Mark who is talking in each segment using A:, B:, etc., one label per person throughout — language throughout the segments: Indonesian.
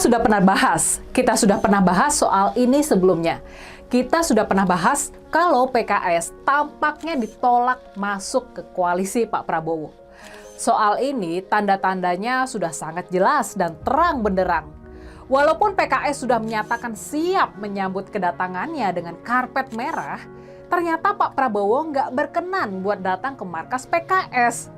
A: Kita sudah pernah bahas soal ini sebelumnya. Kita sudah pernah bahas kalau PKS tampaknya ditolak masuk ke koalisi Pak Prabowo. Soal ini tanda-tandanya sudah sangat jelas dan terang benderang. Walaupun PKS sudah menyatakan siap menyambut kedatangannya dengan karpet merah, ternyata Pak Prabowo nggak berkenan buat datang ke markas PKS.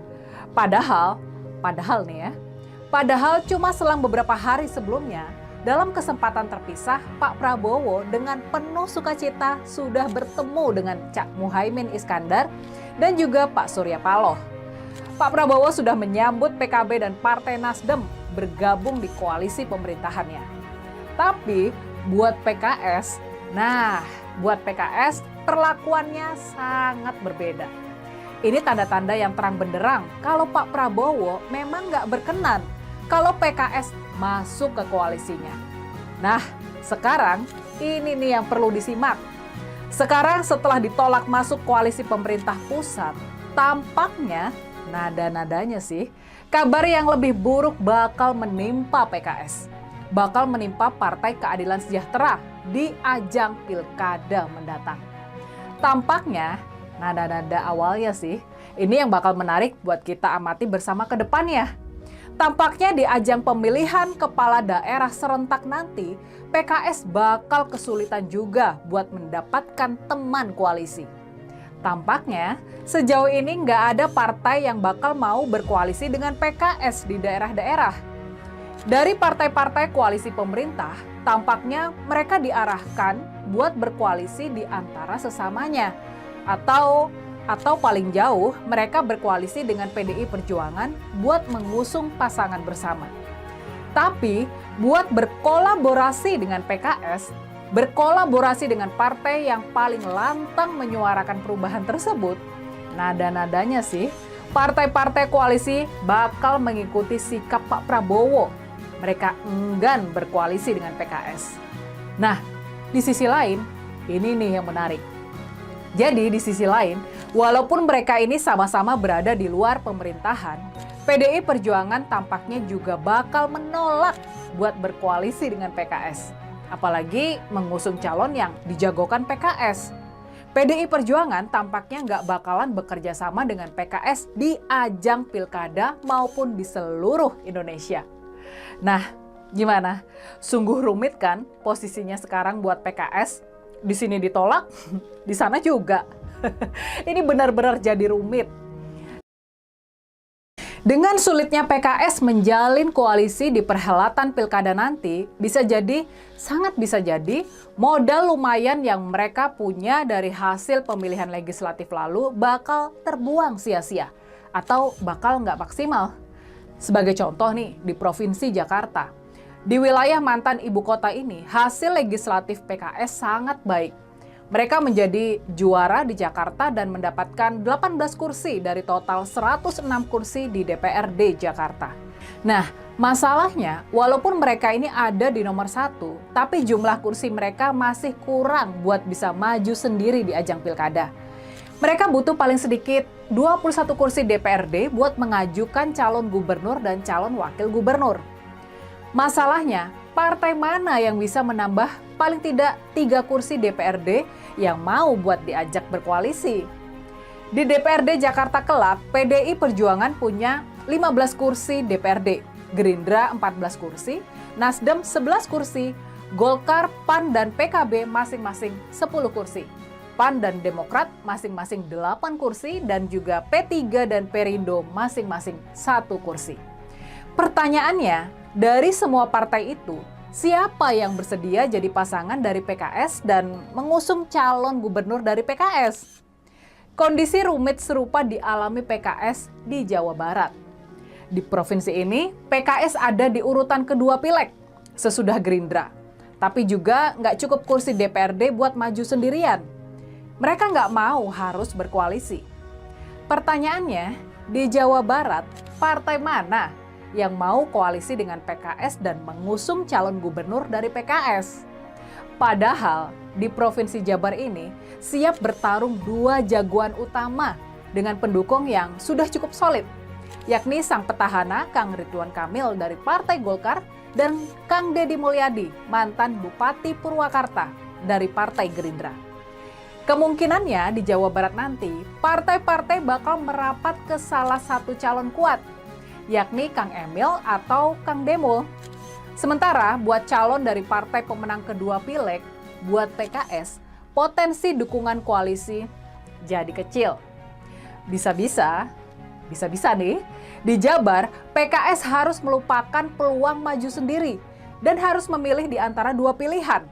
A: Padahal cuma selang beberapa hari sebelumnya, dalam kesempatan terpisah, Pak Prabowo dengan penuh sukacita sudah bertemu dengan Cak Muhaimin Iskandar dan juga Pak Surya Paloh. Pak Prabowo sudah menyambut PKB dan Partai Nasdem bergabung di koalisi pemerintahannya. Tapi buat PKS perlakuannya sangat berbeda. Ini tanda-tanda yang terang benderang kalau Pak Prabowo memang nggak berkenan kalau PKS masuk ke koalisinya. Nah, sekarang ini nih yang perlu disimak. Sekarang setelah ditolak masuk koalisi pemerintah pusat, tampaknya nada-nadanya sih, kabar yang lebih buruk bakal menimpa PKS. Bakal menimpa Partai Keadilan Sejahtera di ajang pilkada mendatang. Tampaknya nada-nada awalnya sih, ini yang bakal menarik buat kita amati bersama ke depannya. Tampaknya di ajang pemilihan kepala daerah serentak nanti, PKS bakal kesulitan juga buat mendapatkan teman koalisi. Tampaknya sejauh ini nggak ada partai yang bakal mau berkoalisi dengan PKS di daerah-daerah. Dari partai-partai koalisi pemerintah, tampaknya mereka diarahkan buat berkoalisi di antara sesamanya. Atau paling jauh mereka berkoalisi dengan PDI Perjuangan buat mengusung pasangan bersama. Tapi buat berkolaborasi dengan PKS, berkolaborasi dengan partai yang paling lantang menyuarakan perubahan tersebut, nada-nadanya sih partai-partai koalisi bakal mengikuti sikap Pak Prabowo. Mereka enggan berkoalisi dengan PKS. Nah, di sisi lain, ini nih yang menarik. Jadi di sisi lain, walaupun mereka ini sama-sama berada di luar pemerintahan, PDI Perjuangan tampaknya juga bakal menolak buat berkoalisi dengan PKS. Apalagi mengusung calon yang dijagokan PKS. PDI Perjuangan tampaknya nggak bakalan bekerja sama dengan PKS di ajang pilkada maupun di seluruh Indonesia. Nah, gimana? Sungguh rumit kan posisinya sekarang buat PKS? Di sini ditolak, di sana juga. Ini benar-benar jadi rumit. Dengan sulitnya PKS menjalin koalisi di perhelatan pilkada nanti, sangat bisa jadi modal lumayan yang mereka punya dari hasil pemilihan legislatif lalu bakal terbuang sia-sia atau bakal nggak maksimal. Sebagai contoh nih, di Provinsi Jakarta. Di wilayah mantan ibu kota ini, hasil legislatif PKS sangat baik. Mereka menjadi juara di Jakarta dan mendapatkan 18 kursi dari total 106 kursi di DPRD Jakarta. Nah, masalahnya walaupun mereka ini ada di nomor 1, tapi jumlah kursi mereka masih kurang buat bisa maju sendiri di ajang pilkada. Mereka butuh paling sedikit 21 kursi DPRD buat mengajukan calon gubernur dan calon wakil gubernur. Masalahnya, partai mana yang bisa menambah paling tidak 3 kursi DPRD yang mau buat diajak berkoalisi? Di DPRD Jakarta kelak, PDI Perjuangan punya 15 kursi DPRD, Gerindra 14 kursi, Nasdem 11 kursi, Golkar, PAN, dan PKB masing-masing 10 kursi. PAN dan Demokrat masing-masing 8 kursi, dan juga P3 dan Perindo masing-masing 1 kursi. Pertanyaannya, dari semua partai itu, siapa yang bersedia jadi pasangan dari PKS dan mengusung calon gubernur dari PKS? Kondisi rumit serupa dialami PKS di Jawa Barat. Di provinsi ini, PKS ada di urutan kedua pileg, sesudah Gerindra. Tapi juga nggak cukup kursi DPRD buat maju sendirian. Mereka nggak mau harus berkoalisi. Pertanyaannya, di Jawa Barat, partai mana yang mau koalisi dengan PKS dan mengusung calon gubernur dari PKS? Padahal di Provinsi Jabar ini siap bertarung 2 jagoan utama dengan pendukung yang sudah cukup solid, yakni sang petahana Kang Ridwan Kamil dari Partai Golkar dan Kang Deddy Mulyadi, mantan Bupati Purwakarta dari Partai Gerindra. Kemungkinannya di Jawa Barat nanti, partai-partai bakal merapat ke salah satu calon kuat, yakni Kang Emil atau Kang Demul. Sementara buat calon dari partai pemenang kedua Pileg, buat PKS, potensi dukungan koalisi jadi kecil. Bisa-bisa nih, di Jabar, PKS harus melupakan peluang maju sendiri dan harus memilih di antara dua pilihan.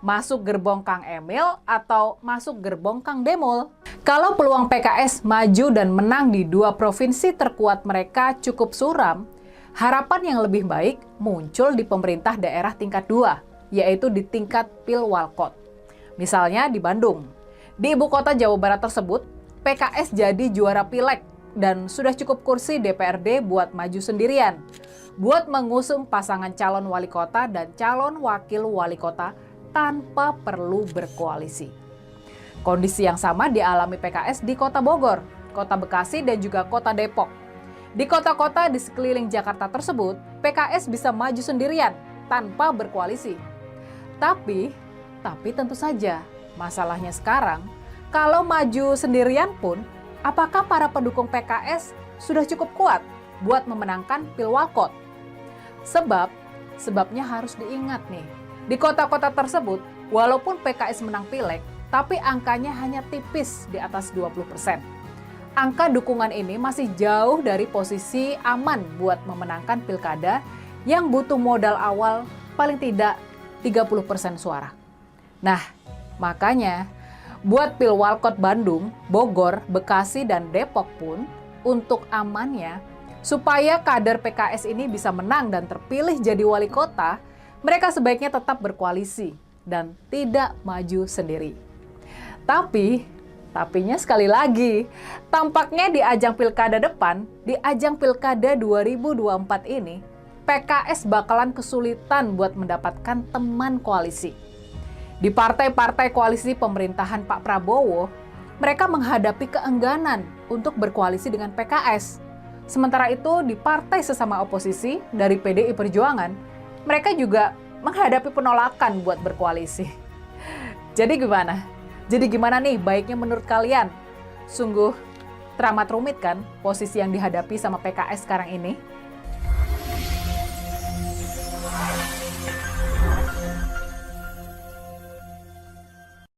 A: Masuk gerbong Kang Emil atau masuk gerbong Kang Demul. Kalau peluang PKS maju dan menang di dua provinsi terkuat mereka cukup suram, harapan yang lebih baik muncul di pemerintah daerah tingkat 2, yaitu di tingkat Pilwalkot. Misalnya di Bandung. Di ibu kota Jawa Barat tersebut, PKS jadi juara Pileg dan sudah cukup kursi DPRD buat maju sendirian, buat mengusung pasangan calon wali kota dan calon wakil wali kota tanpa perlu berkoalisi. Kondisi yang sama dialami PKS di Kota Bogor, Kota Bekasi, dan juga Kota Depok. Di kota-kota di sekeliling Jakarta tersebut, PKS bisa maju sendirian tanpa berkoalisi. Tapi tentu saja, masalahnya sekarang, kalau maju sendirian pun, apakah para pendukung PKS sudah cukup kuat buat memenangkan Pilwalkot? Sebabnya harus diingat nih, di kota-kota tersebut, walaupun PKS menang Pileg, tapi angkanya hanya tipis di atas 20%. Angka dukungan ini masih jauh dari posisi aman buat memenangkan pilkada yang butuh modal awal paling tidak 30% suara. Nah, makanya buat Pilwalkot Bandung, Bogor, Bekasi, dan Depok pun untuk amannya, supaya kader PKS ini bisa menang dan terpilih jadi wali kota, mereka sebaiknya tetap berkoalisi dan tidak maju sendiri. Tapinya sekali lagi, tampaknya di ajang pilkada depan, di ajang pilkada 2024 ini, PKS bakalan kesulitan buat mendapatkan teman koalisi. Di partai-partai koalisi pemerintahan Pak Prabowo, mereka menghadapi keengganan untuk berkoalisi dengan PKS. Sementara itu di partai sesama oposisi dari PDI Perjuangan, mereka juga menghadapi penolakan buat berkoalisi. Jadi gimana nih baiknya menurut kalian? Sungguh teramat rumit kan posisi yang dihadapi sama PKS sekarang ini?